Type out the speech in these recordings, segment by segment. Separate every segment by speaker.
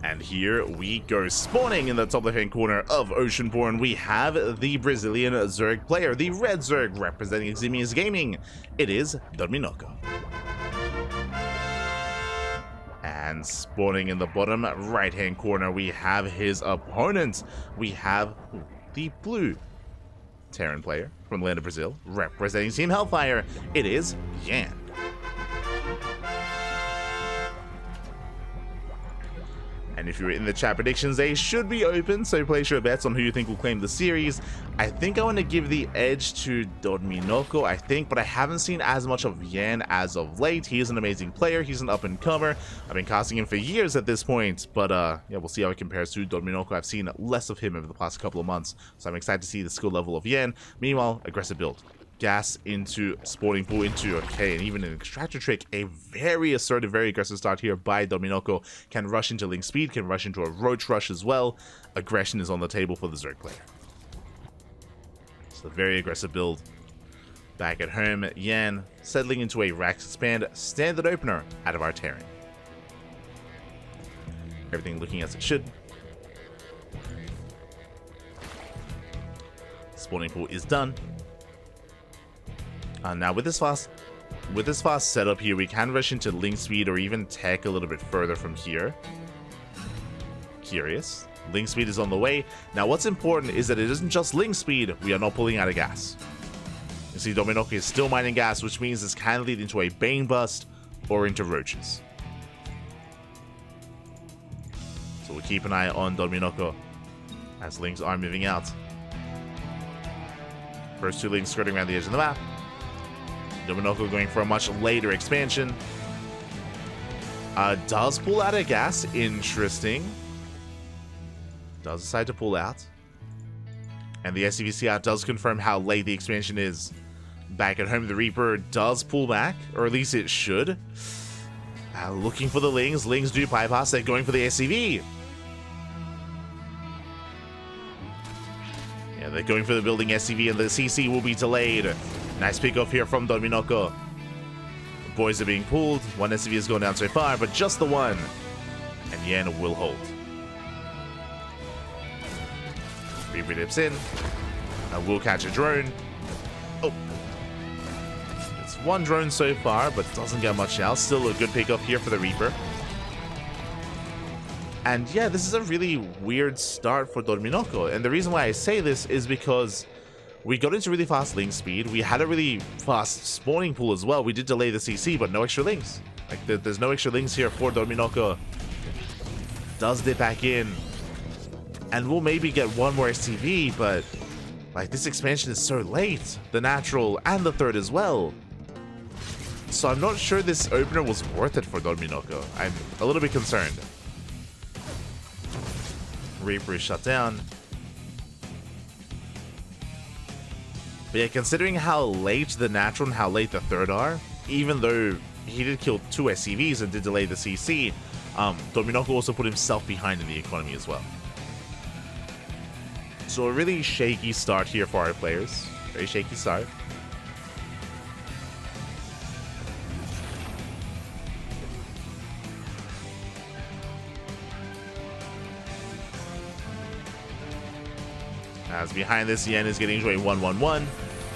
Speaker 1: And here we go. Spawning in the top left-hand corner of Oceanborn, we have the Brazilian Zerg player, the Red Zerg, representing Ximius Gaming. It is Dorminhoco. And spawning in the bottom right-hand corner, we have his opponent. We have the blue Terran player from the land of Brazil, representing Team Hellfire. It is Yan. And if you're in the chat predictions, they should be open, so place your bets on who you think will claim the series. I think I want to give the edge to Dorminhoco, but I haven't seen as much of Yan as of late. He is an amazing player. He's an up-and-comer. I've been casting him for years at this point, but yeah, we'll see how it compares to Dorminhoco. I've seen less of him over the past couple of months, so I'm excited to see the skill level of Yan. Meanwhile, aggressive build. Gas into spawning pool into okay, and even an extractor trick. A very assertive, very aggressive start here by Dorminhoco. Can rush into link speed, can rush into a roach rush as well. Aggression is on the table for the Zerg player. So very aggressive build. Back at home, Yan settling into a Rax Expand standard opener out of our Terran. Everything looking as it should. Spawning pool is done. Now with this fast setup here, we can rush into link speed or even tech a little bit further from here. Curious. Link speed is on the way. Now what's important is that it isn't just link speed, we are not pulling out of gas. You see, Dorminhoco is still mining gas, which means this can lead into a Bane Bust or into roaches. So we'll keep an eye on Dorminhoco as links are moving out. First two links skirting around the edge of the map. Dorminhoco going for a much later expansion. Does pull out of gas. Interesting. Does decide to pull out. And the SCVCR does confirm how late the expansion is. Back at home, the Reaper does pull back, or at least it should. Looking for the Lings. Lings do bypass. They're going for the SCV. Yeah, they're going for the building SCV, and the CC will be delayed. Nice pick off here from Dorminhoco. The boys are being pulled. One SCV has gone down so far, but just the one. And Yan will hold. Reaper dips in. Will catch a drone. Oh. It's one drone so far, but doesn't get much else. Still a good pick off here for the Reaper. And yeah, this is a really weird start for Dorminhoco. And the reason why I say this is because we got into really fast link speed. We had a really fast spawning pool as well. We did delay the CC, but no extra links. Like, there's no extra links here for Dorminhoco. Does dip back in. And we'll maybe get one more STV, but like, this expansion is so late. The natural and the third as well. So I'm not sure this opener was worth it for Dorminhoco. I'm a little bit concerned. Reaper is shut down. But yeah, considering how late the natural and how late the third are, even though he did kill two SCVs and did delay the CC, Dorminhoco also put himself behind in the economy as well. So a really shaky start here for our players. Very shaky start. As behind this, Yan is getting into a 1-1-1.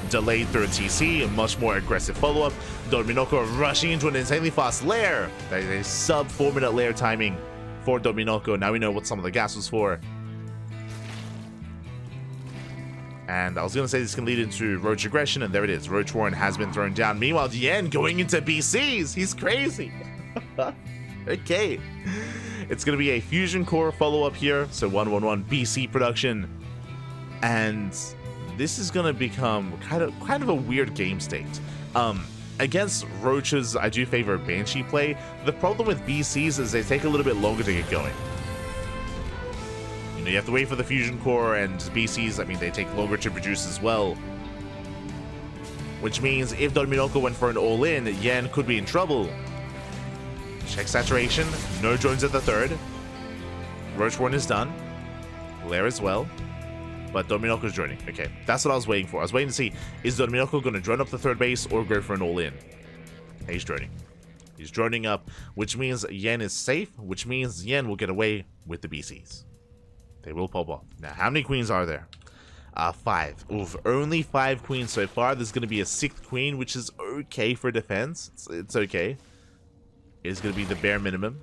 Speaker 1: Delayed through a TC, a much more aggressive follow-up. Dorminhoco rushing into an insanely fast lair. That is a sub 4-minute lair timing for Dorminhoco. Now we know what some of the gas was for. And I was going to say this can lead into Roach aggression, and there it is. Roach Warren has been thrown down. Meanwhile, Yan going into BCs. He's crazy. Okay. It's going to be a Fusion Core follow-up here. So 1-1-1 BC production. And this is going to become kind of a weird game state. Against Roaches, I do favor Banshee play. The problem with BCs is they take a little bit longer to get going. You have to wait for the Fusion Core, and BCs, I mean, they take longer to produce as well. Which means if Dorminhoco went for an all-in, Yan could be in trouble. Check saturation, no drones at the third. Roach Warren is done. Lair as well. But Dorminhoco's droning. Okay, that's what I was waiting for. I was waiting to see, is Dorminhoco going to drone up the third base or go for an all-in? He's droning. He's droning up, which means Yan is safe, which means Yan will get away with the BCs. They will pop up. Now, how many queens are there? 5. Oof, only 5 queens so far. There's going to be a 6th queen, which is okay for defense. It's okay. It's going to be the bare minimum.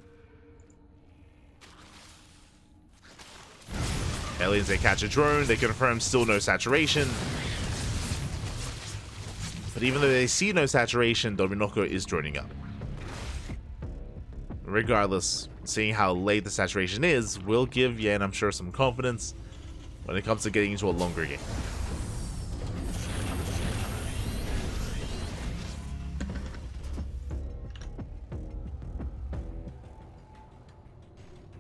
Speaker 1: Aliens, they catch a drone. They confirm still no saturation. But even though they see no saturation, Dorminhoco is droning up. Regardless, seeing how late the saturation is will give Yan, I'm sure, some confidence when it comes to getting into a longer game.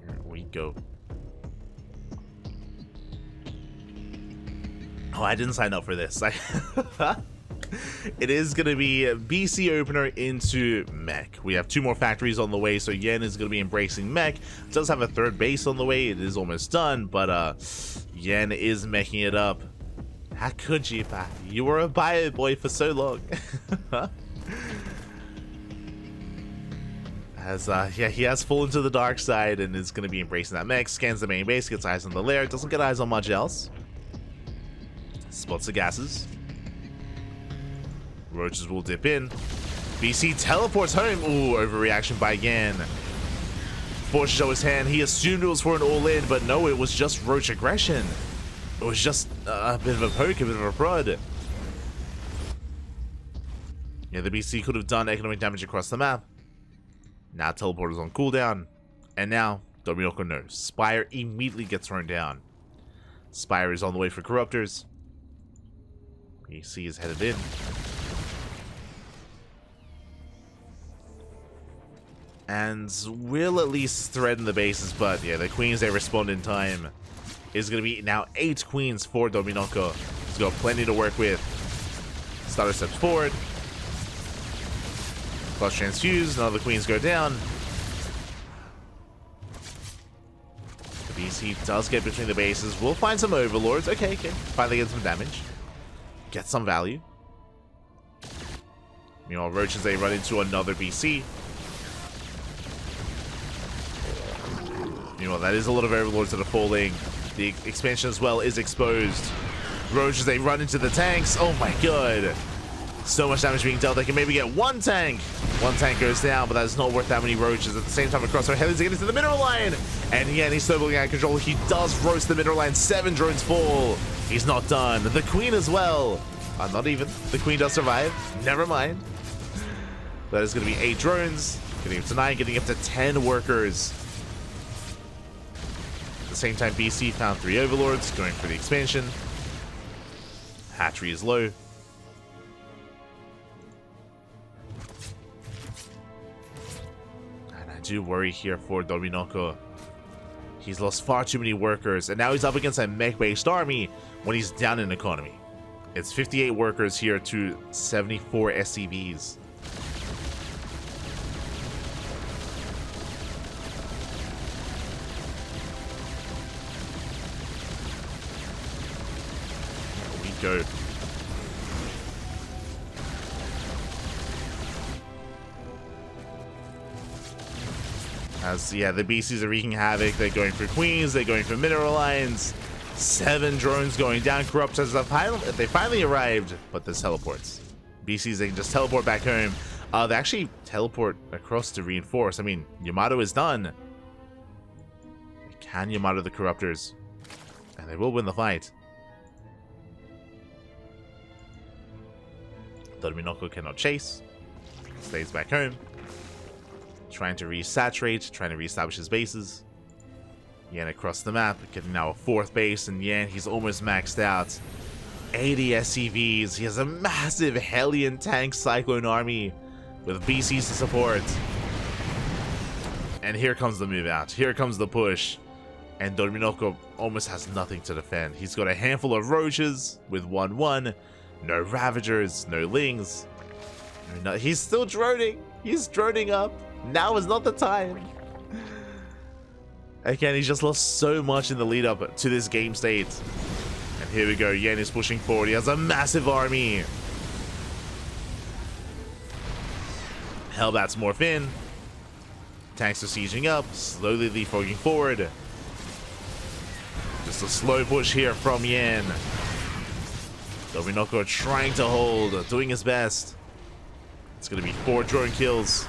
Speaker 1: Here we go. Oh, I didn't sign up for this. It is going to be BC opener into mech. We have 2 more factories on the way, so Yan is going to be embracing mech. It does have a 3rd base on the way. It is almost done, but Yan is meching it up. How could you, Pat? You were a bio boy for so long. As yeah, he has fallen to the dark side and is going to be embracing that mech. Scans the main base, gets eyes on the lair, doesn't get eyes on much else. Spots the gases. Roaches will dip in. BC teleports home. Ooh, overreaction by Yan. Forced to show his hand. He assumed it was for an all-in, but no, it was just roach aggression. It was just a bit of a poke, a bit of a prod. Yeah, the BC could have done economic damage across the map. Now teleport is on cooldown. And now, Dorminhoco knows. Spire immediately gets thrown down. Spire is on the way for Corruptors. BC is headed in. And will at least threaten the bases, but yeah, the queens, they respond in time. Is going to be now 8 queens for Dorminhoco. He's got plenty to work with. Starter steps forward. Plus transfuse, none of the queens go down. The BC does get between the bases. We'll find some overlords. Okay. Finally get some damage. Get some value. Meanwhile, roaches, they run into another BC. Meanwhile, that is a lot of overlords that are falling. The expansion as well is exposed. Roaches, they run into the tanks. Oh my god. So much damage being dealt. They can maybe get 1 tank. 1 tank goes down, but that's not worth that many roaches. At the same time, across our headings to get into the mineral line. And yeah, he's snowballing out of control. He does roast the mineral line. 7 drones fall. He's not done. The queen as well. Not even. The queen does survive. Never mind. That is going to be 8 drones. Getting up to 9, getting up to 10 workers. At the same time, BC found 3 overlords, going for the expansion. Hatchery is low. And I do worry here for Dorminhoco. He's lost far too many workers, and now he's up against a mech-based army when he's down in economy. It's 58 workers here to 74 SCVs. Here we go. As, yeah, the BCs are wreaking havoc. They're going for queens. They're going for mineral lines. 7 drones going down. Corruptors, they finally arrived, but there's teleports. BCs, they can just teleport back home. They actually teleport across to reinforce. I mean, Yamato is done. They can Yamato the Corruptors, and they will win the fight. Dorminhoco cannot chase. Stays back home. Trying to resaturate, trying to reestablish his bases. Yan across the map, getting now a 4th base, and Yan, he's almost maxed out. 80 SCVs. He has a massive Hellion tank Cyclone army with BCs to support. And here comes the move out. Here comes the push. And Dorminhoco almost has nothing to defend. He's got a handful of roaches with 1-1. No Ravagers, no Lings. No, he's still droning. He's droning up. Now is not the time. Again, he's just lost so much in the lead up to this game state. And here we go. Yan is pushing forward. He has a massive army. Hellbats morph in. Tanks are sieging up, slowly leapfrogging forward. Just a slow push here from Yan. Dorminhoco trying to hold, doing his best. It's going to be 4 drone kills.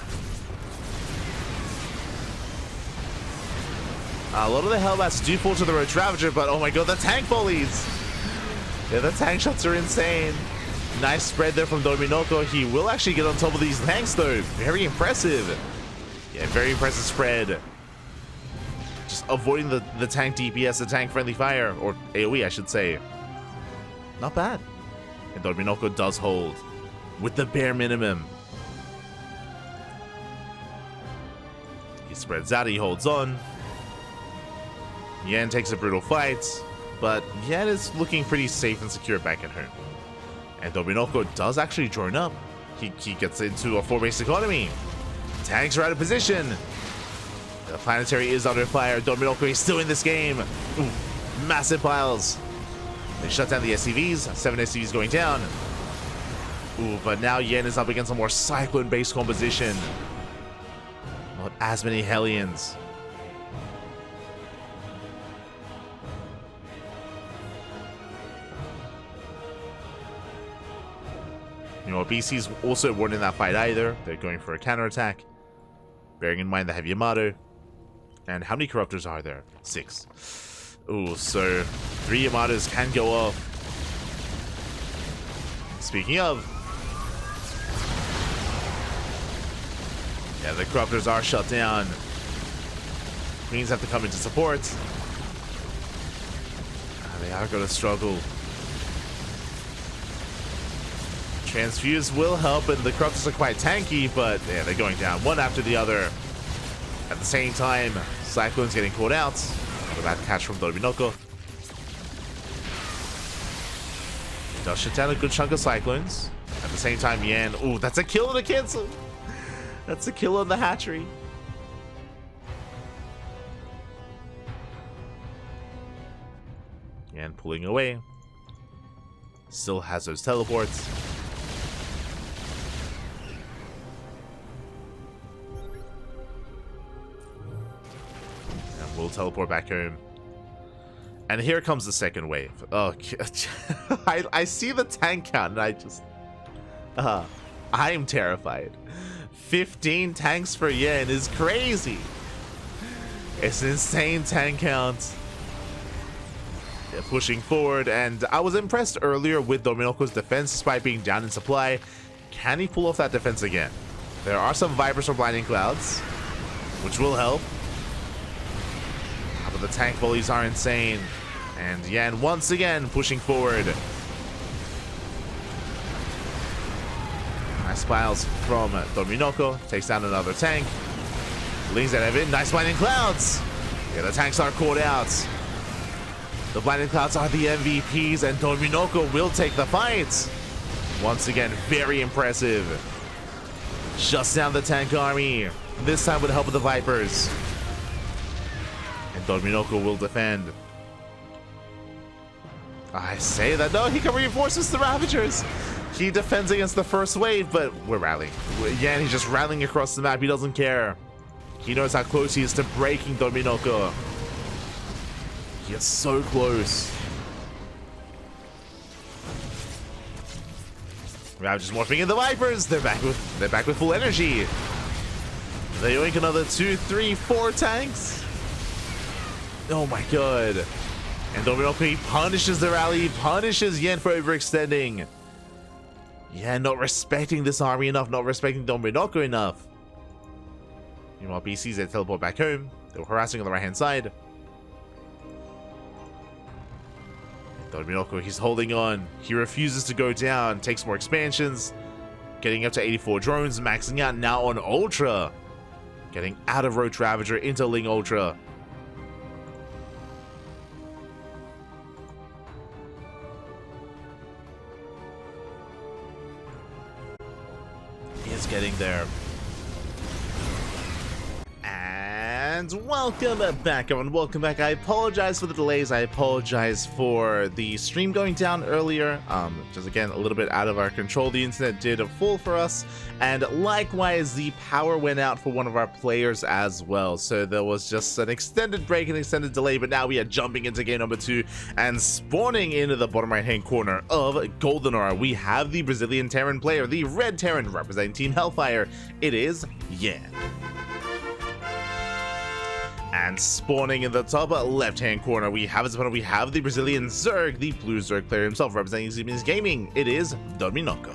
Speaker 1: A lot of the Hellbats do fall to the Roach Ravager, but oh my god, the tank volleys! Yeah, the tank shots are insane. Nice spread there from Dorminhoco. He will actually get on top of these tanks though. Very impressive. Yeah, very impressive spread. Just avoiding the tank DPS, the tank friendly fire, or AoE I should say. Not bad. And Dorminhoco does hold with the bare minimum. He spreads out, he holds on. Yan takes a brutal fight, but Yan is looking pretty safe and secure back at home. And Dorminhoco does actually join up. He gets into a 4-base economy. Tanks are out of position. The planetary is under fire. Dorminhoco is still in this game. Ooh, massive piles. They shut down the SCVs. 7 SCVs going down. Ooh, but now Yan is up against a more Cyclone-based composition. Not as many Hellions. You know, BC's also weren't in that fight either. They're going for a counterattack. Bearing in mind they have Yamato. And how many Corruptors are there? 6. Ooh, so 3 Yamatos can go off. Speaking of, yeah, the Corruptors are shut down. Queens have to come into support. They are going to struggle. Transfuse will help, and the Corruptors are quite tanky, but yeah, they're going down one after the other. At the same time, Cyclone's getting caught out. Not a bad catch from Dorminhoco. He does shut down a good chunk of Cyclones. At the same time, Yan... Ooh, that's a kill on the cancel! That's a kill on the hatchery. Yan pulling away. Still has those teleports. We'll teleport back home. And here comes the second wave. Oh, I see the tank count and I just... I'm terrified. 15 tanks for Yan is crazy. It's an insane tank count. They're pushing forward, and I was impressed earlier with Dorminhoco's defense despite being down in supply. Can he pull off that defense again? There are some Vipers from Blinding Clouds, which will help. But the tank volleys are insane. And Yan once again pushing forward. Nice piles from Dorminhoco. Takes down another tank. Leans at Evan. Nice Blinding Clouds. Yeah, the tanks are caught out. The Blinding Clouds are the MVPs, and Dorminhoco will take the fight. Once again, very impressive. Shuts down the tank army. This time with the help of the Vipers. And Dorminhoco will defend. I say that. No, he can reinforce the Ravagers. He defends against the first wave, but we're rallying. Again, he's just rallying across the map. He doesn't care. He knows how close he is to breaking Dorminhoco. He is so close. Ravagers morphing in the Vipers. They're back with full energy. They yoink another 2, 3, 4 tanks. Oh my god. And Dorminhoco punishes the rally, punishes Yan for overextending. Yeah, not respecting this army enough, not respecting Dorminhoco enough. Meanwhile, BCs, they teleport back home. They were harassing on the right-hand side. Dorminhoco, he's holding on. He refuses to go down, takes more expansions. Getting up to 84 drones, maxing out now on Ultra. Getting out of Roach Ravager into Ling Ultra. He is getting there. And And welcome back, everyone. Welcome back. I apologize for the delays. I apologize for the stream going down earlier. Just again, a little bit out of our control. The internet did fall for us, and likewise, the power went out for one of our players as well. So there was just an extended break, an extended delay, but now we are jumping into game number 2 and spawning into the bottom right-hand corner of Golden Aura. We have the Brazilian Terran player, the Red Terran representing Team Hellfire. It is Yan. And spawning in the top left-hand corner, we have the Brazilian Zerg, the blue Zerg player himself, representing Siemens Gaming. It is Dorminhoco.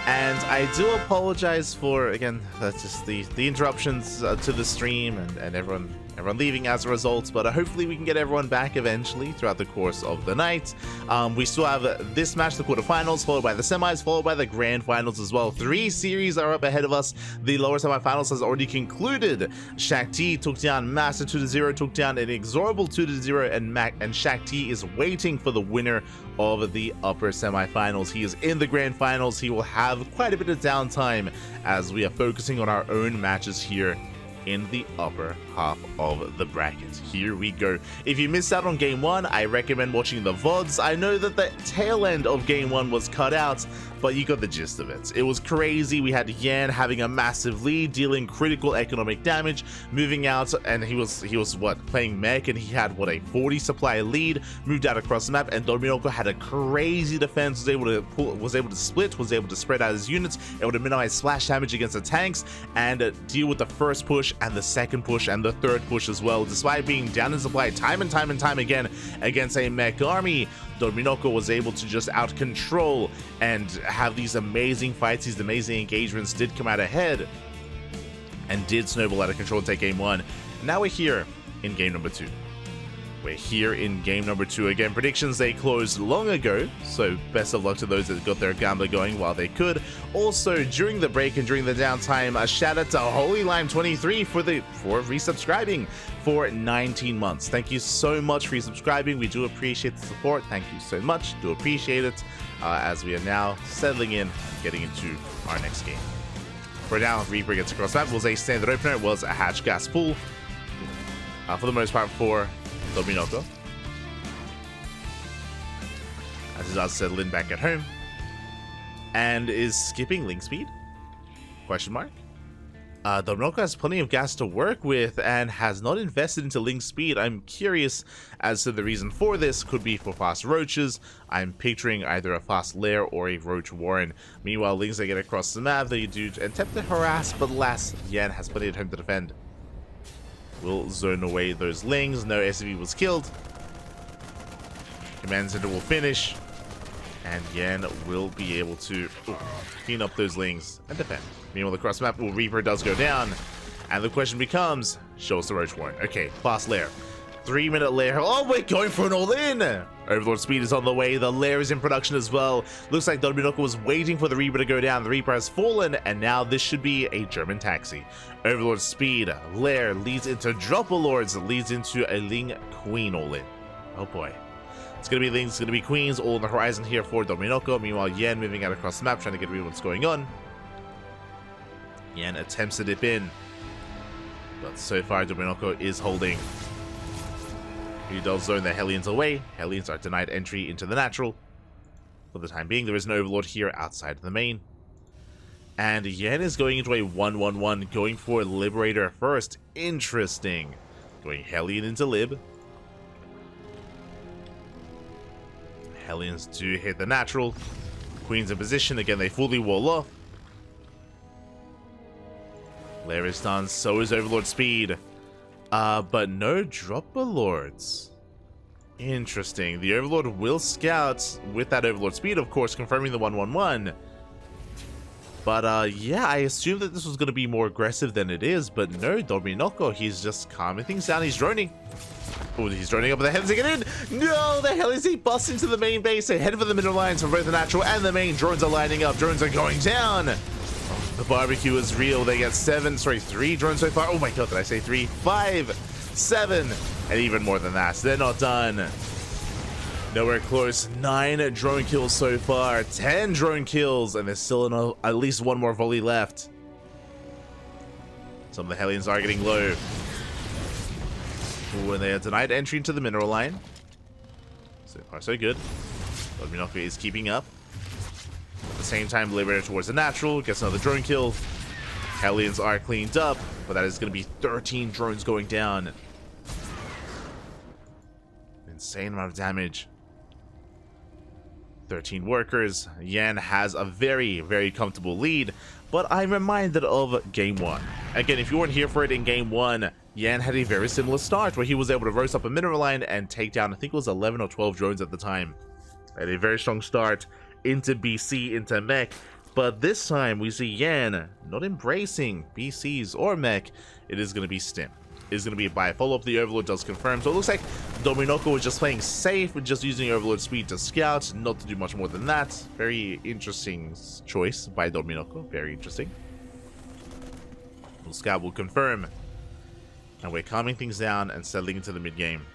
Speaker 1: And I do apologize for, again, that's just the interruptions to the stream and everyone leaving as a result, but hopefully we can get everyone back eventually throughout the course of the night. We still have this match, the quarterfinals, followed by the semis, followed by the grand finals as well. 3 series are up ahead of us. The lower semifinals has already concluded. YanXII took down Master 2-0, took down an inexorable 2-0, and YanXII is waiting for the winner of the upper semifinals. He is in the grand finals. He will have quite a bit of downtime as we are focusing on our own matches here in the upper half of the bracket. Here we go. If you missed out on game 1, I recommend watching the VODs. I know that the tail end of game 1 was cut out, but you got the gist of it. It was crazy. We had Yan having a massive lead, dealing critical economic damage, moving out, and he was what, playing mech, and he had what, a 40 supply lead, moved out across the map, and Dorminhoco had a crazy defense, was able to split, was able to spread out his units, able to minimize splash damage against the tanks, and deal with the first push and the second push and the third push as well. Despite being down in supply time and time again against a mech army, Dorminhoco was able to just out control and have these amazing fights. These amazing engagements did come out ahead and did snowball out of control and take game 1. Now we're here in game number 2. We're here in game number 2. Again, predictions, they closed long ago, so best of luck to those that got their gambler going while they could. Also, during the break and during the downtime, a shout out to Holy Lime 23 for resubscribing for 19 months. Thank you so much for resubscribing. We do appreciate the support. Thank you so much. Do appreciate it as we are now settling in, getting into our next game. For now, Reaper gets across the map. Was a standard opener. It was a hatch gas pool for the most part for Dorminhoco, as he does settle in back at home, and is skipping link speed? Question mark. Dorminhoco has plenty of gas to work with and has not invested into link speed. I'm curious as to the reason for this. Could be for fast roaches. I'm picturing either a fast lair or a roach warren. Meanwhile, links they get across the map, they do attempt to harass, but alas, Yan has plenty of time to defend. Will zone away those lings. No SCV was killed. Command center will finish, and Yan will be able to clean up those lings and defend. Meanwhile, across the map, Reaper does go down, and the question becomes, show us the roach warren. Okay, fast lair. 3-minute lair. Oh, we're going for an all-in. Overlord speed is on the way. The lair is in production as well. Looks like Dorminhoco was waiting for the Reaper to go down. The Reaper has fallen, and now this should be a German taxi. Overlord speed, lair leads into Dropper Lords, leads into a Ling Queen all-in. Oh boy. It's going to be Lings, it's going to be Queens, all on the horizon here for Dorminhoco. Meanwhile, Yan moving out across the map, trying to get a read of what's going on. Yan attempts to dip in, but so far Dorminhoco is holding. He does zone the Hellions away. Hellions are denied entry into the natural. For the time being, there is an Overlord here outside of the main. And Yan is going into a 1-1-1, going for Liberator first. Interesting. Going Hellion into Lib. Hellions do hit the natural. Queen's in position. Again, they fully wall off. Lair is done. So is Overlord speed. But no Dropper Lords. Interesting. The Overlord will scout with that Overlord speed, of course, confirming the 1-1-1. But yeah, I assumed that this was going to be more aggressive than it is, but no, Dorminhoco, he's just calming things down. He's droning. Oh, he's droning up with the Hellions to get in. No, the Hellions, he busts into the main base. They head for the middle lines for both the natural and the main. Drones are lining up. Drones are going down. The barbecue is real. They get 3 drones so far. Oh my god, did I say 3? 5, 7, and even more than that. So they're not done. Nowhere close. 9 drone kills so far. 10 drone kills, and there's still at least one more volley left. Some of the Hellions are getting low. Ooh, and they are denied entry into the mineral line. So far, so good. Dorminhoco is keeping up. At the same time, Liberator towards the natural. Gets another drone kill. Hellions are cleaned up, but that is going to be 13 drones going down. Insane amount of damage. 13 workers. Yan has a very, very comfortable lead, but I'm reminded of Game 1. Again, if you weren't here for it in Game 1, Yan had a very similar start where he was able to roast up a mineral line and take down, I think it was 11 or 12 drones at the time. Had a very strong start into BC, into mech, but this time we see Yan not embracing BCs or mech. It is going to be stim. It is going to be by follow-up. The Overlord does confirm, so it looks like Dorminhoco was just playing safe with just using Overlord speed to scout, not to do much more than that. Very interesting choice by Dorminhoco. Very interesting. Scout will confirm. And we're calming things down and settling into the mid-game.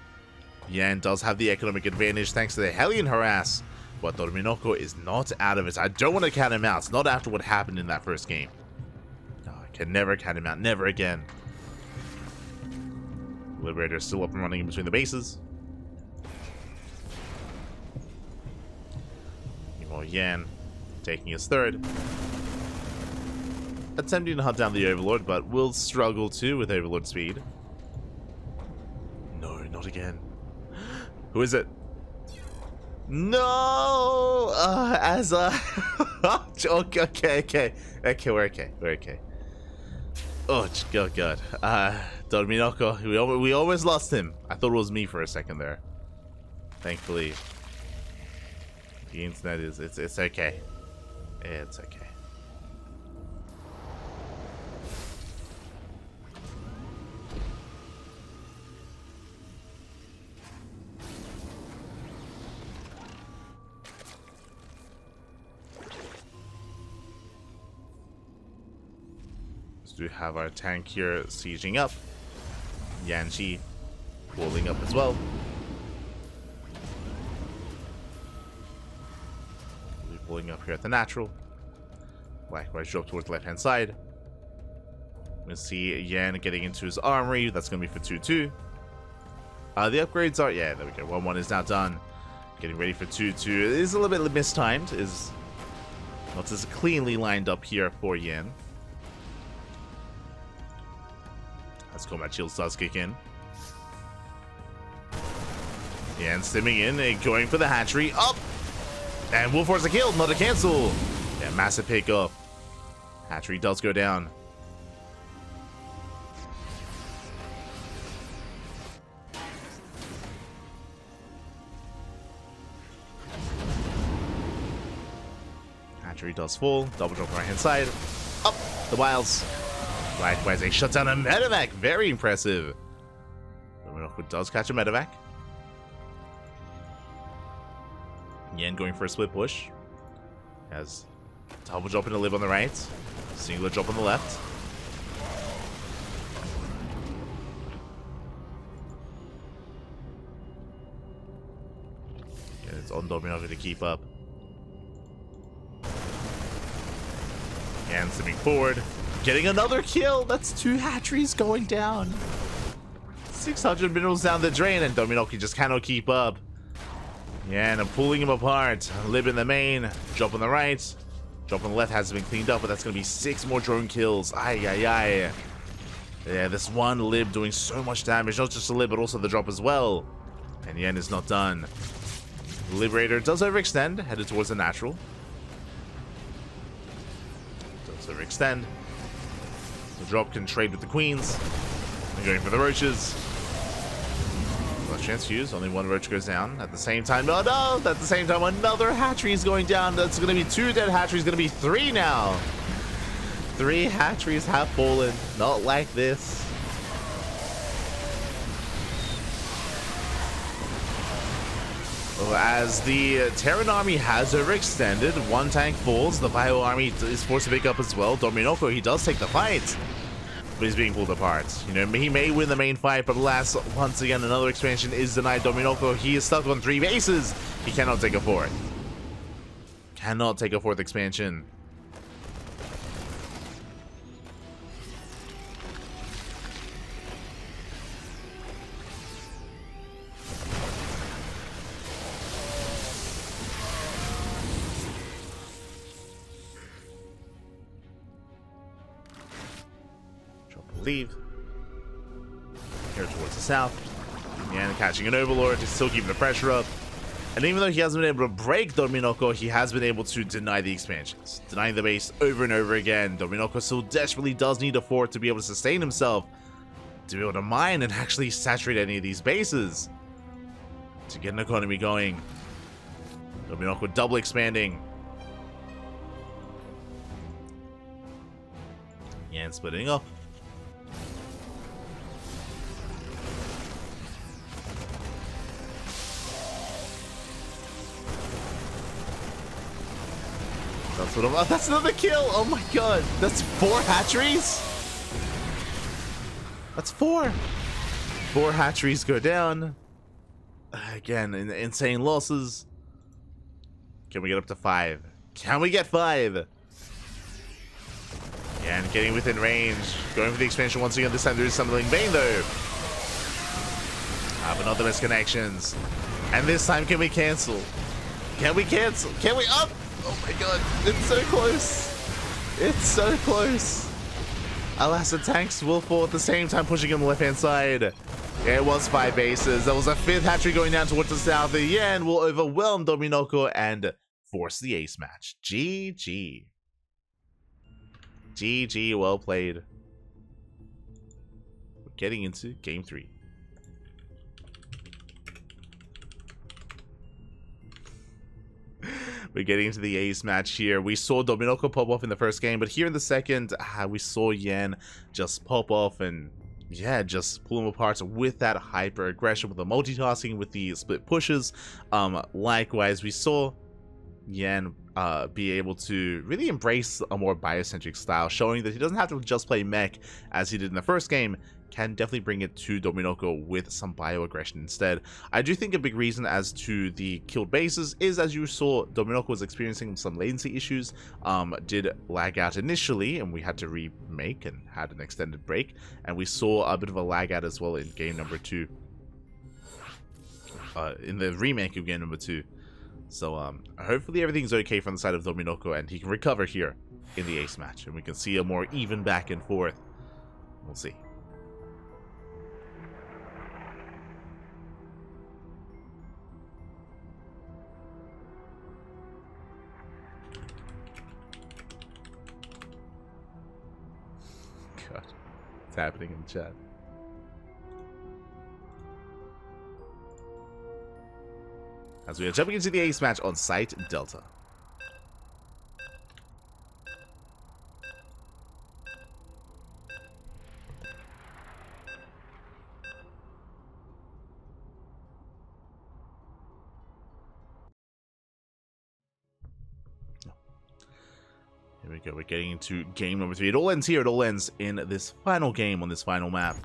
Speaker 1: Yan does have the economic advantage thanks to the Hellion harass, but Dorminhoco is not out of it. I don't want to count him out, not after what happened in that first game. No, I can never count him out, never again. Liberator is still up and running in between the bases. Meanwhile, Yan taking his third. Attempting to hunt down the Overlord, but will struggle too with Overlord speed. No, not again. Who is it? No! Okay, we're okay. Oh god. Dorminhoco, we almost lost him. I thought it was me for a second there. Thankfully, the internet is it's okay. It's okay. Do have our tank here sieging up. YanXII holding up as well. We'll be pulling up here at the natural. Likewise, drop towards the left hand side. We'll see Yan getting into his armory. That's going to be for 2-2. The upgrades are, yeah, there we go. 1-1 is now done. Getting ready for 2-2. It is a little bit mistimed. Is not as cleanly lined up here for Yan. As combat shields does kick in. And stimming in and going for the hatchery. Up! And Wolf Force a kill, not a cancel. Yeah, massive pick up. Hatchery does go down. Hatchery does fall. Double jump right hand side. Up! The Wilds. Likewise, they shut down a medevac. Very impressive. Dorminhoco does catch a medevac. Yan going for a split push. Has double jump and a live on the right. Singular jump on the left. And it's on Dorminhoco to keep up. Yan simming forward. Getting another kill. That's 2 hatcheries going down. 600 minerals down the drain, and Dorminhoco just cannot keep up. Yeah, and I'm pulling him apart. Lib in the main, drop on the right, drop on the left has been cleaned up, but that's going to be 6 more drone kills. Ay. Yeah, this one Lib doing so much damage, not just the Lib, but also the drop as well. And Yan is not done. Liberator does overextend, headed towards the natural. Does overextend. The drop can trade with the queens. They're going for the roaches. Last chance to use. Only 1 roach goes down. At the same time, oh no! At the same time, another hatchery is going down. That's going to be 2 dead hatcheries. Going to be 3 now. 3 hatcheries have fallen. Not like this. Well, as the Terran army has overextended, 1 tank falls. The Bio army is forced to pick up as well. Dorminhoco, he does take the fight, but he's being pulled apart. You know, he may win the main fight, but alas, once again, another expansion is denied Dorminhoco. He is stuck on 3 bases. He cannot take a 4th. Cannot take a 4th expansion. leave. Here towards the south. Yan catching an Overlord, just still keeping the pressure up. And even though he hasn't been able to break Dorminhoco, he has been able to deny the expansions. Denying the base over and over again. Dorminhoco still desperately does need a fort to be able to sustain himself. To be able to mine and actually saturate any of these bases. To get an economy going. Dorminhoco double expanding. Yan splitting up. That's what I'm. That's another kill. Oh my god. That's 4 hatcheries. That's 4. 4 hatcheries go down. Again, insane losses. Can we get up to 5? Can we get 5? And getting within range. Going for the expansion once again. This time there is Summoning Bane though. Have another misconnections. And this time can we cancel? Can we cancel? Can we up? Oh my god. It's so close. It's so close. Alas, the tanks will fall at the same time, pushing him the left hand side. It was 5 bases. That was a 5th hatchery going down towards the south. The Yan will overwhelm Dorminhoco and force the ace match. GG. GG, well played. We're getting into game 3. We're getting into the ace match here. We saw Dorminhoco pop off in the first game, but here in the second, we saw Yan just pop off and, yeah, just pull him apart with that hyper aggression, with the multitasking, with the split pushes. Likewise, we saw Yan be able to really embrace a more biocentric style, showing that he doesn't have to just play mech as he did in the first game, can definitely bring it to Dorminhoco with some bio aggression instead. I do think a big reason as to the killed bases is, as you saw, Dorminhoco was experiencing some latency issues, did lag out initially, and we had to remake and had an extended break, and we saw a bit of a lag out as well in game number 2, in the remake of game number 2. So hopefully everything's okay from the side of Dorminhoco and he can recover here in the ace match, and we can see a more even back and forth. We'll see. God, what's happening in the chat? As we are jumping into the ace match on site Delta. Here we go, we're getting into game number 3. It all ends here, it all ends in this final game on this final map.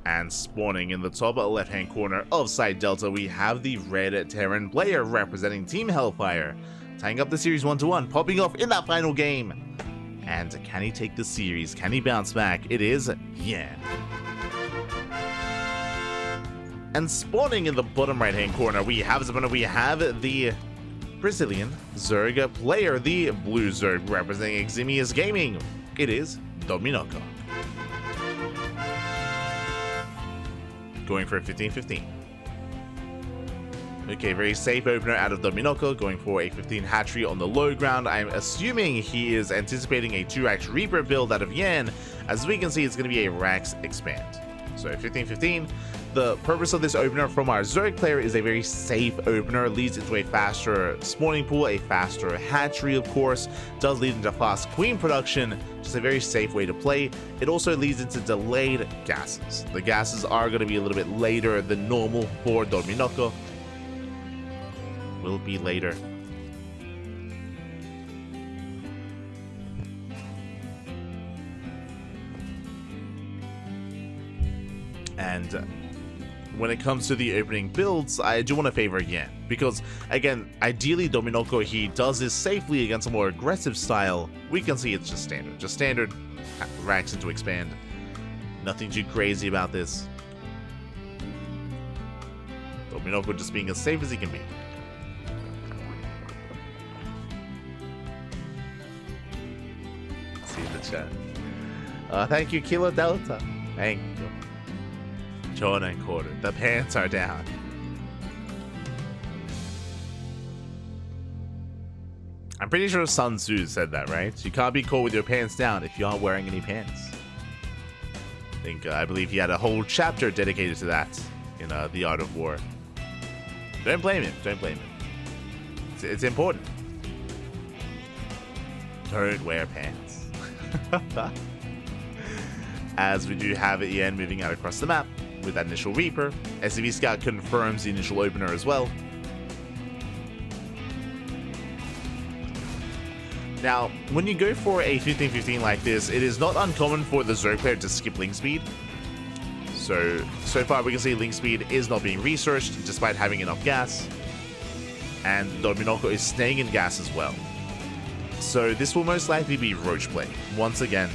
Speaker 1: And spawning in the top left-hand corner of side Delta, we have the red Terran player representing Team Hellfire, tying up the series 1-1, popping off in that final game. And can he take the series? Can he bounce back? It is Yan. And spawning in the bottom right-hand corner, we have the Brazilian Zerg player, the blue Zerg representing Eximius Gaming. It is Dorminhoco. Going for a 15-15. Okay, very safe opener out of Dorminhoco, going for a 15 hatchery on the low ground. I'm assuming he is anticipating a 2-act Reaper build out of Yan. As we can see, it's going to be a Rax expand. So 15-15. The purpose of this opener from our Zerg player is a very safe opener, leads into a faster spawning pool, a faster hatchery of course, does lead into fast queen production, just a very safe way to play. It also leads into delayed gases. The gases are going to be a little bit later than normal for Dorminhoco. Will be later. And when it comes to the opening builds, I do want to favor Yan, because again, ideally Dorminhoco, he does this safely against a more aggressive style. We can see it's just standard racks into expand. Nothing too crazy about this. Dorminhoco just being as safe as he can be. chat. Thank you, Kilo Delta. Thank you. Jordan Quarter. The pants are down. I'm pretty sure Sun Tzu said that, right? You can't be caught with your pants down if you aren't wearing any pants. I believe he had a whole chapter dedicated to that in The Art of War. Don't blame him. Don't blame him. It's important. Don't wear pants. As we do have Ian moving out across the map with that initial Reaper. SCV Scout confirms the initial opener as well. Now, when you go for a 15-15 like this, it is not uncommon for the Zerg player to skip link speed. So far we can see link speed is not being researched despite having enough gas. And Dorminhoco is staying in gas as well. So this will most likely be Roach play. Once again,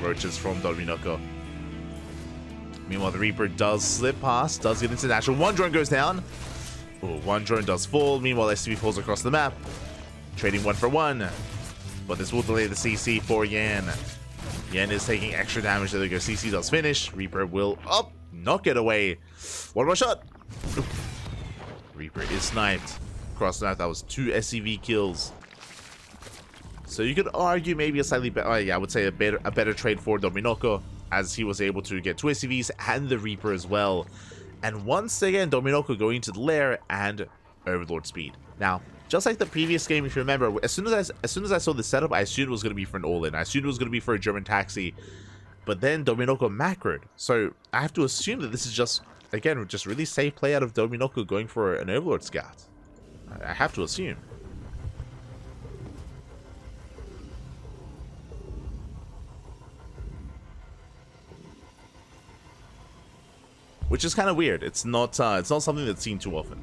Speaker 1: Roaches from Dorminhoco. Meanwhile, the Reaper does slip past, does get into natural. One drone goes down. Ooh, one drone does fall. Meanwhile, SCV falls across the map. Trading 1 for 1. But this will delay the CC for Yan. Yan is taking extra damage. There we go. CC does finish. Reaper will not get away. One more shot. Reaper is sniped. Across the map, that was 2 SCV kills. So you could argue maybe a slightly better, I would say a better trade for Dorminhoco, as he was able to get 2 SCVs and the Reaper as well. And once again, Dorminhoco going to the lair and Overlord speed. Now, just like the previous game, if you remember, as soon as I saw the setup, I assumed it was going to be for an all-in. I assumed it was going to be for a German taxi. But then Dorminhoco macroed. So I have to assume that this is just, again, just really safe play out of Dorminhoco going for an Overlord scout. I have to assume. Which is kind of weird. It's not something that's seen too often.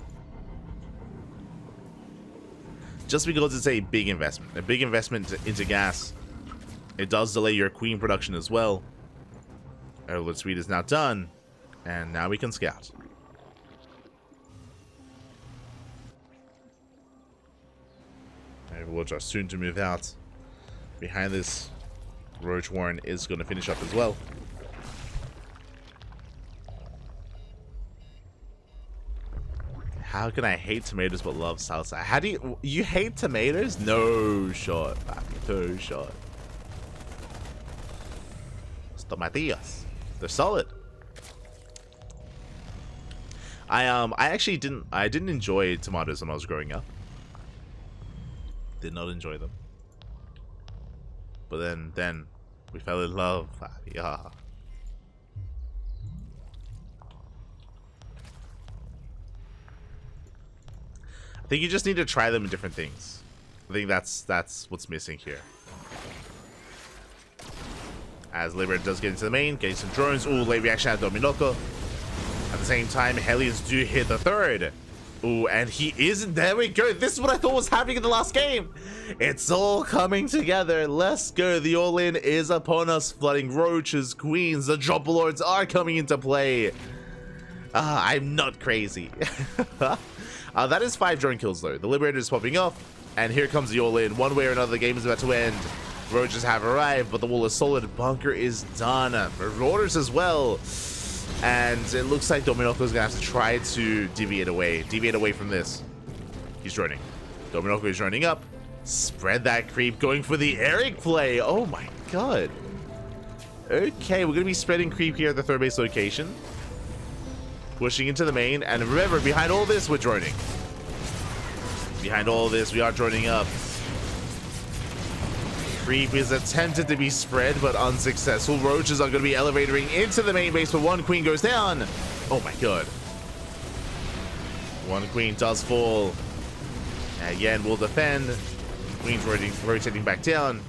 Speaker 1: Just because it's a big investment into gas, it does delay your queen production as well. Overlord speed is now done, and now we can scout. Overlords are soon to move out. Behind this, Roach Warren is going to finish up as well. How can I hate tomatoes but love salsa? How do you hate tomatoes? No shot, papi. No shot. It's tomatillas. They're solid. I actually didn't enjoy tomatoes when I was growing up. Did not enjoy them. But then we fell in love, papi. Ah. I think you just need to try them in different things. I think that's what's missing here. As Liberator does get into the main, getting some drones. Ooh, late reaction at Dorminhoco. At the same time, Hellions do hit the third. Ooh, and he isn't. There we go. This is what I thought was happening in the last game. It's all coming together. Let's go. The all-in is upon us. Flooding Roaches, Queens. The Dropper Lords are coming into play. I'm not crazy. That is 5 drone kills though. The Liberator is popping off, and here comes the all-in. One way or another, the game is about to end. Roaches have arrived, but the wall is solid. Bunker is done. Orders as well. And it looks like Dorminhoco is going to have to try to deviate away from this. He's droning. Dorminhoco is droning up. Spread that creep, going for the Eric play. Oh my god. Okay, we're going to be spreading creep here at the third base location. Pushing into the main, and remember, behind all this, we're droning. Behind all this, we are droning up. Creep is attempted to be spread, but unsuccessful. Roaches are going to be elevatoring into the main base, but one queen goes down. Oh my god. One queen does fall. Again, will defend. Queen's rotating back down.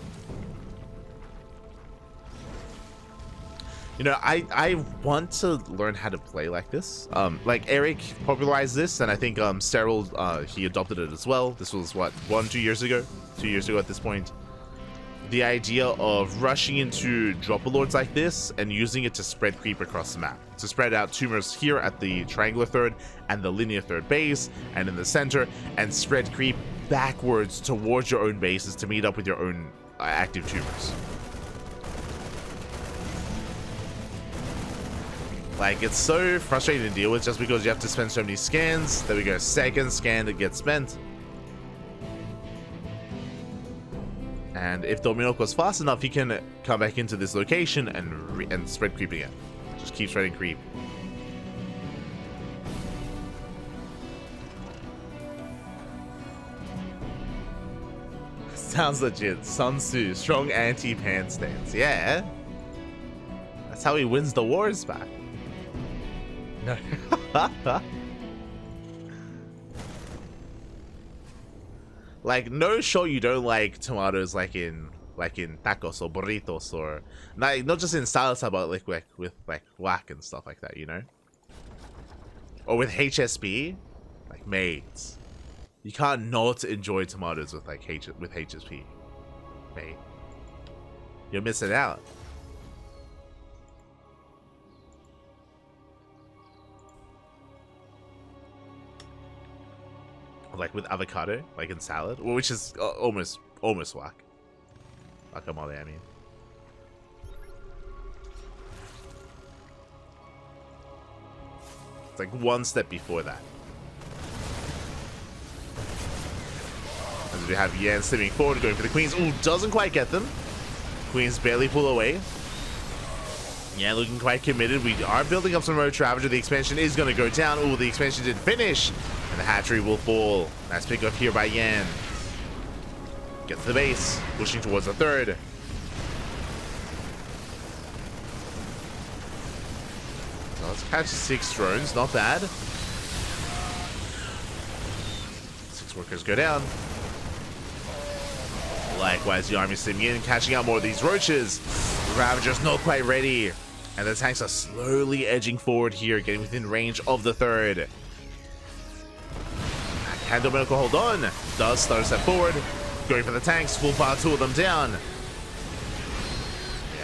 Speaker 1: You know, I want to learn how to play like this. Like Eric popularized this, and I think Cyril, he adopted it as well. This was what, 2 years ago? 2 years ago at this point. The idea of rushing into Dropper Lords like this and using it to spread creep across the map. To spread out tumors here at the triangular third and the linear third base and in the center, and spread creep backwards towards your own bases to meet up with your own active tumors. Like, it's so frustrating to deal with just because you have to spend so many scans. There we go, second scan that gets spent. And if Dorminhoco is fast enough, he can come back into this location and spread creep again. Just keep spreading creep. Sounds legit. Sun Tzu, strong anti-pan stance. Yeah. That's how he wins the wars back. No. Like, no, sure you don't like tomatoes like in tacos or burritos, or not just in salsa, but like with whack and stuff like that, you know? Or with HSP, like mates. You can't not enjoy tomatoes with like HSP, mate. You're missing out. Like with avocado, like in salad, which is almost whack. Guacamole, I mean. It's like one step before that. As we have Yan stepping forward, going for the queens. Ooh, doesn't quite get them. Queens barely pull away. Yan looking quite committed. We are building up some Roach Ravager. The expansion is going to go down. Ooh, the expansion didn't finish. And the hatchery will fall. Nice pick up here by Yan. Gets the base. Pushing towards the third. So let's catch 6 drones. Not bad. 6 workers go down. Likewise, the army steaming in, catching out more of these roaches. Ravager's not quite ready. And the tanks are slowly edging forward here, getting within range of the third. Can Dorminhoco hold on? Does start a step forward. Going for the tanks, full power, 2 of them down. Yeah,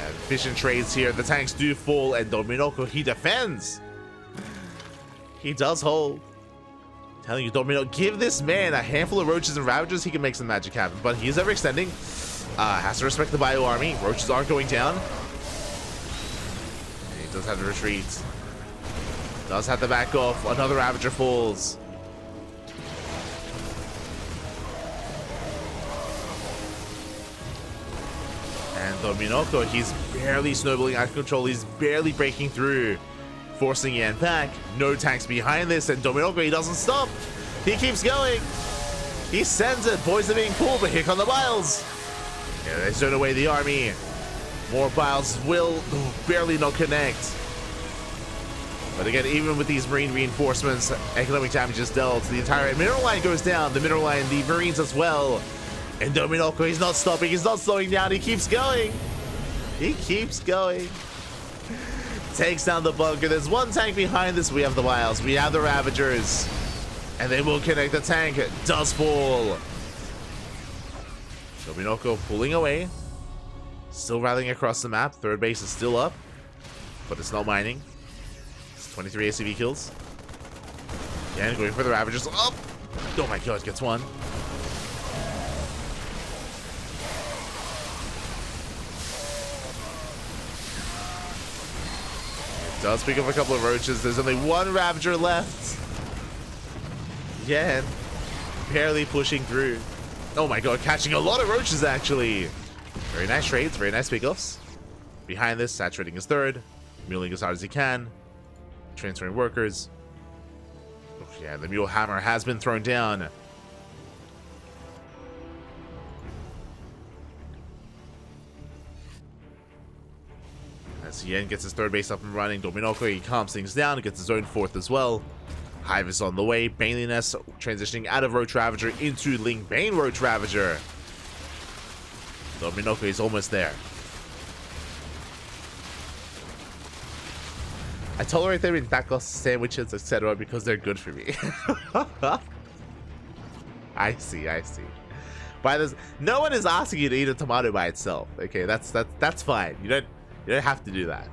Speaker 1: efficient trades here. The tanks do fall, and Dorminhoco, he defends. He does hold. Telling you, Dorminhoco, give this man a handful of roaches and ravagers, he can make some magic happen. But he is overextending. Has to respect the bio army. Roaches aren't going down. And he does have to retreat. Does have to back off. Another ravager falls. And Dorminhoco, he's barely snowballing out of control. He's barely breaking through, forcing Yan back. No tanks behind this, and Dorminhoco, he doesn't stop. He keeps going. He sends it. Boys are being pulled, but here come the Biles. Yeah, they zone away the army. More Biles will barely not connect. But again, even with these marine reinforcements, economic damage is dealt. The entire mineral line goes down. The mineral line, the marines as well. And Dorminhoco, he's not stopping. He's not slowing down. He keeps going. He keeps going. Takes down the bunker. There's one tank behind this. We have the Biles. We have the Ravagers. And they will connect. The tank does fall. Dorminhoco pulling away. Still rallying across the map. Third base is still up. But it's not mining. It's 23 ACV kills. Again, going for the Ravagers. Up. Oh my god, gets one. Does pick up a couple of roaches. There's only one Ravager left. Yeah, barely pushing through. Oh my god, catching a lot of roaches actually. Very nice trades, very nice pickoffs. Behind this, saturating his third, milling as hard as he can, transferring workers. Oh, yeah, the mule hammer has been thrown down. As Yan gets his third base up and running, Dorminhoco, he calms things down, gets his own fourth as well. Hive is on the way. Baneliness transitioning out of Roach Ravager into Ling Bane Roach Ravager. Dorminhoco is almost there. I tolerate them in tacos, sandwiches, etc. because they're good for me. I see. By this, no one is asking you to eat a tomato by itself. Okay, that's fine. You don't have to do that.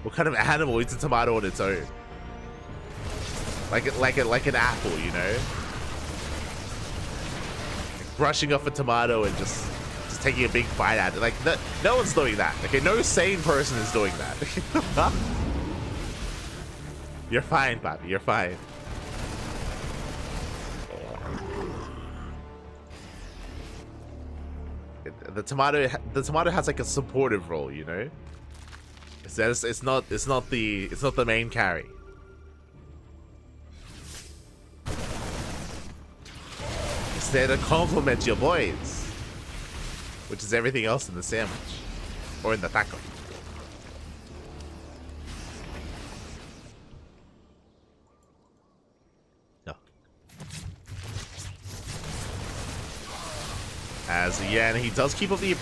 Speaker 1: What kind of animal eats a tomato on its own? Like an apple, you know? Like brushing off a tomato and just taking a big bite at it. Like, no one's doing that. Okay, no sane person is doing that. You're fine, Bobby. You're fine. The tomato has like a supportive role, you know. It's not the main carry. It's there to complement your boys, which is everything else in the sandwich or in the taco. As Yan, he does keep up the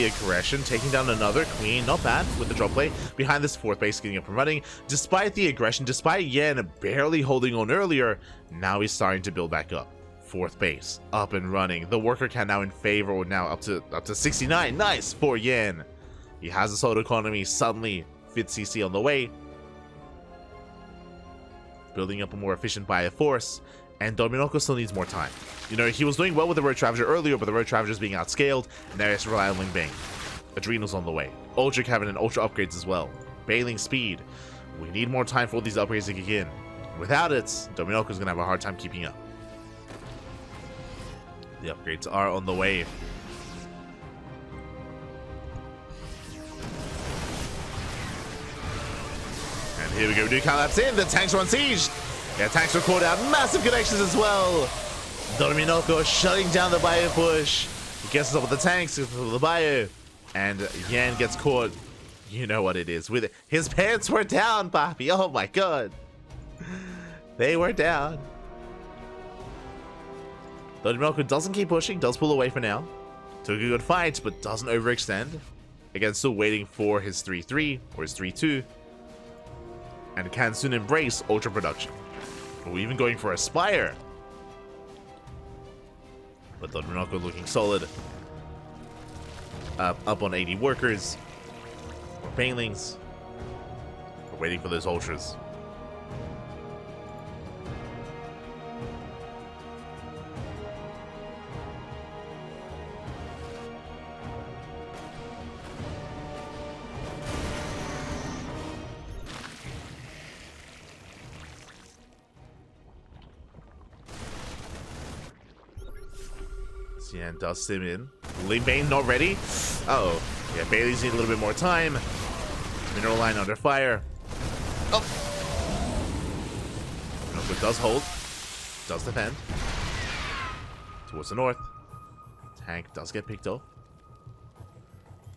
Speaker 1: aggression, taking down another queen. Not bad with the drop play. Behind this fourth base, getting up and running. Despite the aggression, despite Yan barely holding on earlier, now he's starting to build back up. Fourth base, up and running. The worker count now in favor, or now up to 69. Nice for Yan. He has a solid economy. Suddenly, 5th CC on the way. Building up a more efficient Bio Force. And Dorminhoco still needs more time. You know, he was doing well with the Road Ravager earlier, but the Road Ravager is being outscaled, and now he has to rely on Ling Bing. Adrenal's on the way. Ultra Cavern and Ultra upgrades as well. Bailing speed. We need more time for all these upgrades to kick in. Without it, Dorminhoco is going to have a hard time keeping up. The upgrades are on the way. And here we go. New collapse in. The tanks are on siege. Yeah, tanks were called out. Massive connections as well. Dorminhoco shutting down the bio push. He gets us up with the tanks, with the bio. And Yan gets caught. You know what it is. With it. His pants were down, Papi. Oh my god. They were down. Dorminhoco doesn't keep pushing. Does pull away for now. Took a good fight, but doesn't overextend. Again, still waiting for his 3-3 or his 3-2. And can soon embrace Ultra Production. We're even going for a Spire. But Dorminhoco looking solid. Up on 80 workers. More Banelings. We're waiting for those Ultras. Yan does sim in. Ling Bane not ready. Uh-oh. Yeah, Bailey's need a little bit more time. Mineral line under fire. Oh! Dorminhoco does hold. Does defend. Towards the north. Tank does get picked off.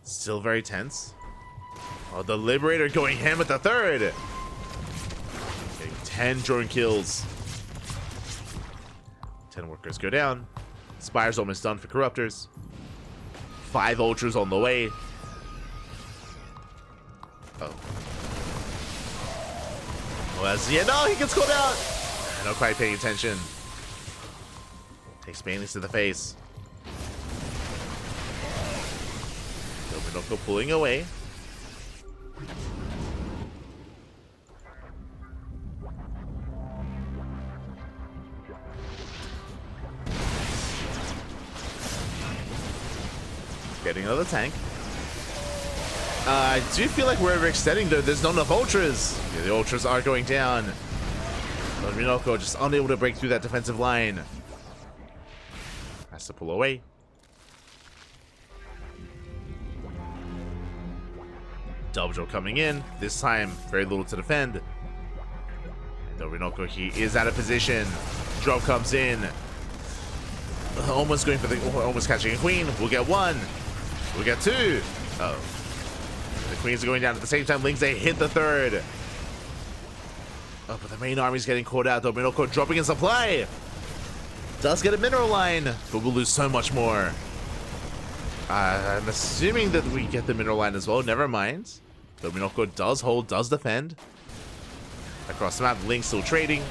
Speaker 1: Still very tense. Oh, the Liberator going ham at the third. Getting 10 drone kills. 10 workers go down. Spire's almost done for Corruptors. 5 Ultras on the way. Oh. Oh, as the end. Oh, he gets called out. Not quite paying attention. Takes Banelings to the face. Dorminhoco pulling away. Getting another tank. I do feel like we're overextending though. There's not enough Ultras. Yeah, the Ultras are going down. Dorminhoco just unable to break through that defensive line. Has to pull away. Double Joe coming in. This time, very little to defend. And Dorminhoco, he is out of position. Drop comes in. Almost going for the, almost catching a queen. We'll get 1. We'll get 2. Oh. The queens are going down at the same time. Lings, they hit the 3rd. Oh, but the main army's getting caught out. Dorminhoco dropping in supply. Does get a mineral line, but we'll lose so much more. I'm assuming that we get the mineral line as well. Never mind. Dorminhoco does hold, does defend. Across the map, Link still trading.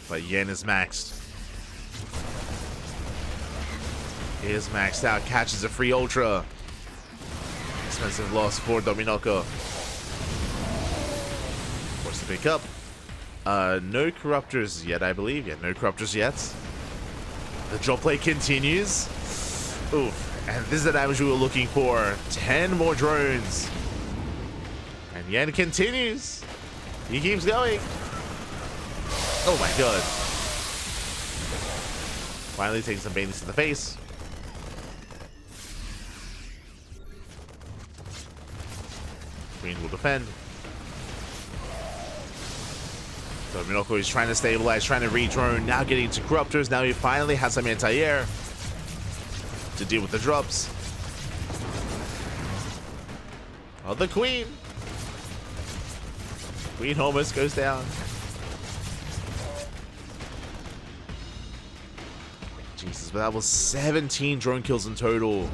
Speaker 1: But Yan is maxed. He is maxed out. Catches a free Ultra. Expensive loss for Dorminhoco. Forced to pick up. No Corruptors yet, I believe. Yeah, no Corruptors yet. The drop play continues. Oof. And this is the damage we were looking for. 10 more drones. And Yan continues. He keeps going. Oh my god. Finally taking some banelings to the face. Queen will defend. Dorminhoco is trying to stabilize, trying to re-drone, now getting into corruptors. Now he finally has some anti-air to deal with the drops. Oh, the Queen. Queen almost goes down. Jesus, but that was 17 drone kills in total.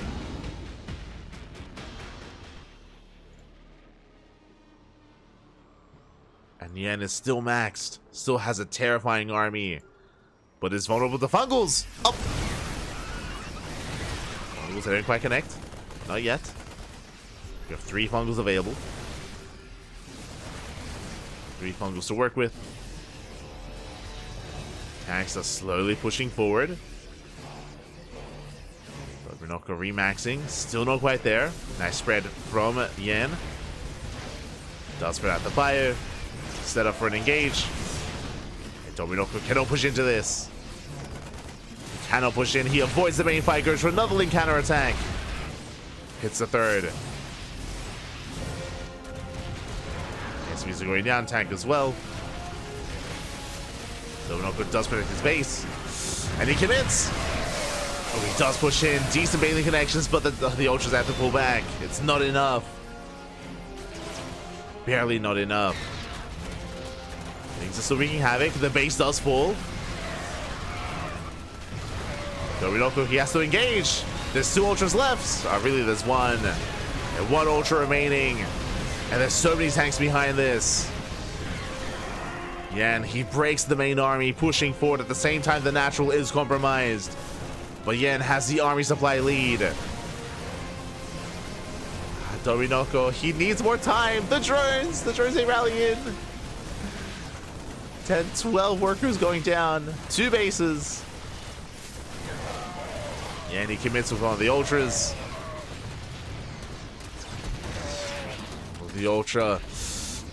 Speaker 1: And Yan is still maxed. Still has a terrifying army. But is vulnerable to fungals. Up. Fungals didn't quite connect. Not yet. We have 3 fungals available. 3 fungals to work with. Tanks are slowly pushing forward. Dorminhoco remaxing. Still not quite there. Nice spread from Yan. Does spread out the fire. Set up for an engage. And Dorminhoco cannot push into this. He cannot push in. He avoids the main fight. Goes for another link counter attack. Hits the third. Music going down, tank as well. Dorminhoco does protect his base. And he commits. Oh, he does push in. Decent bailing connections, but the ultras have to pull back. It's not enough. Barely not enough. Things are still wreaking havoc. The base does fall. Dorminhoco, he has to engage. There's 2 ultras left. Oh, really, there's 1. And 1 ultra remaining. And there's so many tanks behind this. Yan, he breaks the main army, pushing forward. At the same time, the natural is compromised. But Yan has the army supply lead. Dorminhoco, he needs more time. The drones ain't rallying. 10, 12 workers going down. 2 bases. Yan, he commits with one of the ultras. The ultra,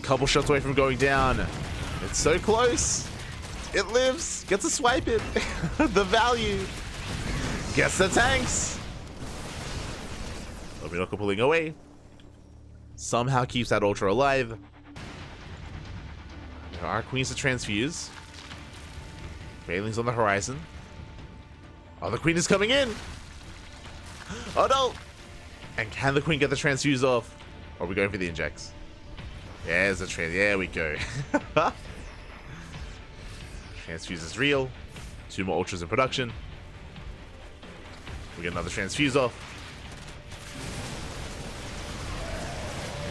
Speaker 1: couple shots away from going down. It's so close. It lives. Gets to swipe it. The value. Gets the tanks. Dorminhoco pulling away. Somehow keeps that ultra alive. There are queens to transfuse. Bailing's on the horizon. Oh, the queen is coming in. Oh no. And can the queen get the transfuse off? Or are we going for the injects? Yeah, there's a trans. There we go. Transfuse is real. 2 more ultras in production. We get another transfuse off.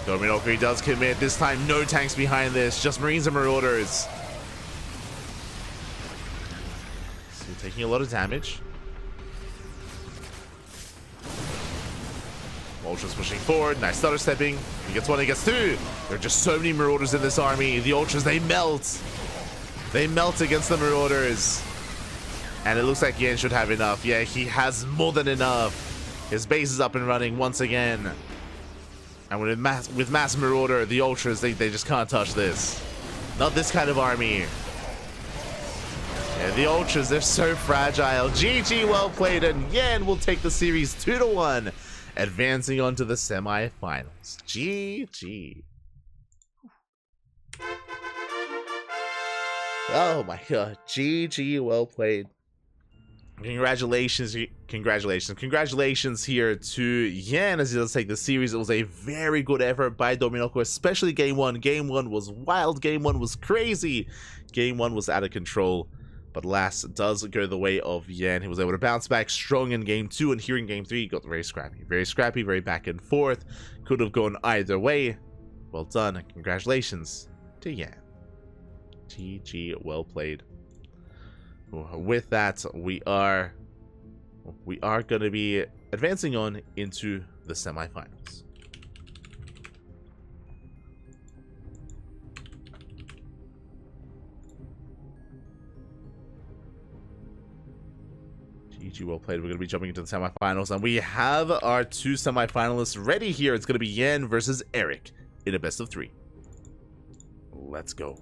Speaker 1: Dorminhoco, he does commit. This time, no tanks behind this. Just Marines and Marauders. So taking a lot of damage. Ultras pushing forward. Nice stutter stepping. He gets 1, he gets 2. There are just so many Marauders in this army. The Ultras, they melt. They melt against the Marauders. And it looks like Yan should have enough. Yeah, he has more than enough. His base is up and running once again. And with mass Marauder, the Ultras, they just can't touch this. Not this kind of army. Yeah, the Ultras, they're so fragile. GG, well played. And Yan will take the series 2-1. Advancing on to the semi-finals. GG. Oh my god. GG, well played. Congratulations here to Yan as he does take the series. It was a very good effort by Dorminhoco, especially game 1. Game 1 was wild. Game 1 was crazy. Game 1 was out of control. But last does go the way of Yan. He was able to bounce back strong in game 2, and here in game 3, he got very scrappy. Very scrappy, very back and forth. Could have gone either way. Well done, and congratulations to Yan. GG, well played. With that, we are going to be advancing on into the semifinals. GG, well played. We're going to be jumping into the semifinals, and we have our 2 semifinalists ready here. It's going to be Yan versus Eric. in a best of 3. Let's go.